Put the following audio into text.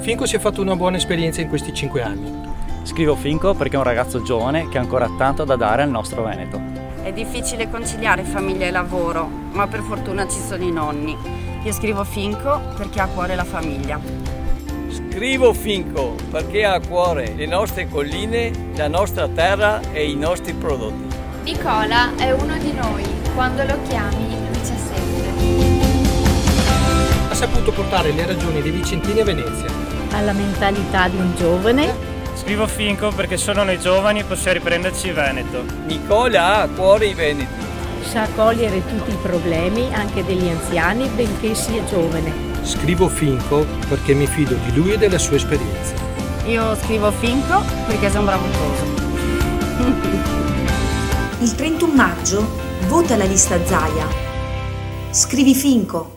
Finco si è fatto una buona esperienza in questi 5 anni. Scrivo Finco perché è un ragazzo giovane che ha ancora tanto da dare al nostro Veneto. È difficile conciliare famiglia e lavoro, ma per fortuna ci sono i nonni. Io scrivo Finco perché ha a cuore la famiglia. Scrivo Finco perché ha a cuore le nostre colline, la nostra terra e i nostri prodotti. Nicola è uno di noi, quando lo chiami lui c'è sempre. Ha saputo portare le ragioni dei vicentini a Venezia. Ha la mentalità di un giovane. Scrivo Finco perché solo noi giovani possiamo riprenderci il Veneto. Nicola ha a cuore i veneti. Sa cogliere tutti i problemi, anche degli anziani, benché sia giovane. Scrivo Finco perché mi fido di lui e della sua esperienza. Io scrivo Finco perché sei un bravo tifoso. Il 31 maggio vota la lista Zaia. Scrivi Finco.